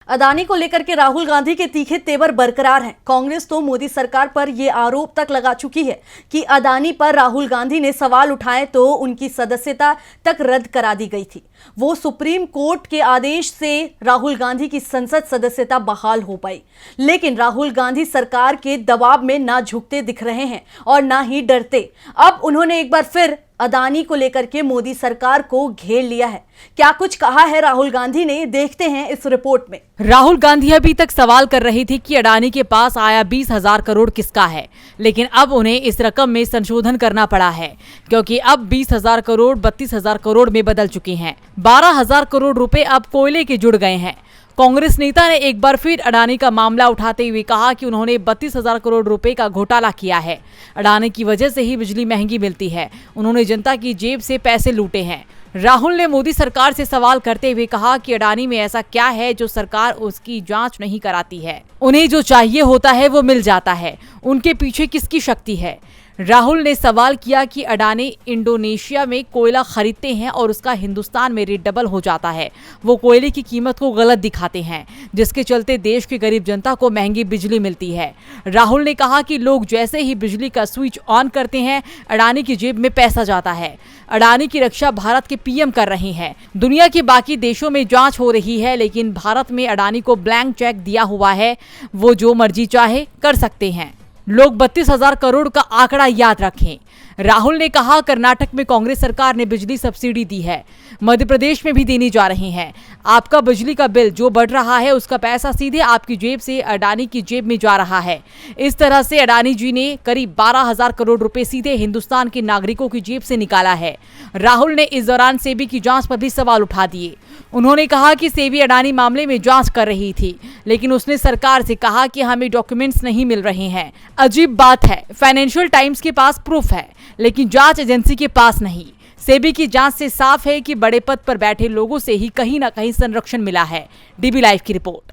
अदानी को लेकर के राहुल गांधी के तीखे तेवर बरकरार हैं। कांग्रेस तो मोदी सरकार पर यह आरोप तक लगा चुकी है कि अदानी पर राहुल गांधी ने सवाल उठाए तो उनकी सदस्यता तक रद्द करा दी गई थी। वो सुप्रीम कोर्ट के आदेश से राहुल गांधी की संसद सदस्यता बहाल हो पाई, लेकिन राहुल गांधी सरकार के दबाव में ना झुकते दिख रहे हैं और ना ही डरते। अब उन्होंने एक बार फिर अदानी को लेकर के मोदी सरकार को घेर लिया है। क्या कुछ कहा है राहुल गांधी ने, देखते हैं इस रिपोर्ट में। राहुल गांधी अभी तक सवाल कर रही थी कि अडानी के पास आया 20,000 करोड़ किसका है, लेकिन अब उन्हें इस रकम में संशोधन करना पड़ा है, क्योंकि अब 20,000 करोड़ 32,000 करोड़ में बदल चुके हैं। 12,000 करोड़ रुपए अब कोयले के जुड़ गए हैं। कांग्रेस नेता ने एक बार फिर अडानी का मामला उठाते हुए कहा कि उन्होंने 32,000 करोड़ रुपए का घोटाला किया है। अडानी की वजह से ही बिजली महंगी मिलती है। उन्होंने जनता की जेब से पैसे लूटे हैं। राहुल ने मोदी सरकार से सवाल करते हुए कहा कि अडानी में ऐसा क्या है जो सरकार उसकी जांच नहीं कराती है। उन्हें जो चाहिए होता है वो मिल जाता है। उनके पीछे किसकी शक्ति है? राहुल ने सवाल किया कि अडानी इंडोनेशिया में कोयला खरीदते हैं और उसका हिंदुस्तान में रेट डबल हो जाता है। वो कोयले की कीमत को गलत दिखाते हैं, जिसके चलते देश की गरीब जनता को महंगी बिजली मिलती है। राहुल ने कहा कि लोग जैसे ही बिजली का स्विच ऑन करते हैं, अडानी की जेब में पैसा जाता है। अडानी की रक्षा भारत के पीएम कर रहे हैं। दुनिया के बाकी देशों में जांच हो रही है, लेकिन भारत में अडानी को ब्लैंक चेक दिया हुआ है। वो जो मर्जी चाहे कर सकते हैं। लोग 32,000 करोड़ का आंकड़ा याद रखें। राहुल ने कहा कर्नाटक में कांग्रेस सरकार ने बिजली सब्सिडी दी है, मध्य प्रदेश में भी देनी जा रही है। आपका बिजली का बिल जो बढ़ रहा है उसका पैसा सीधे आपकी जेब से अडानी की जेब में जा रहा है। इस तरह से अडानी जी ने करीब 12,000 करोड़ रुपए सीधे हिंदुस्तान के नागरिकों की जेब से निकाला है। राहुल ने इस दौरान सेबी की जांच पर भी सवाल उठा दिए। उन्होंने कहा कि सेबी अडानी मामले में जांच कर रही थी, लेकिन उसने सरकार से कहा कि हमें डॉक्यूमेंट्स नहीं मिल रहे हैं। अजीब बात है, फाइनेंशियल टाइम्स के पास प्रूफ है, लेकिन जांच एजेंसी के पास नहीं। सेबी की जांच से साफ है कि बड़े पद पर बैठे लोगों से ही कहीं ना कहीं संरक्षण मिला है। डीबी लाइव की रिपोर्ट।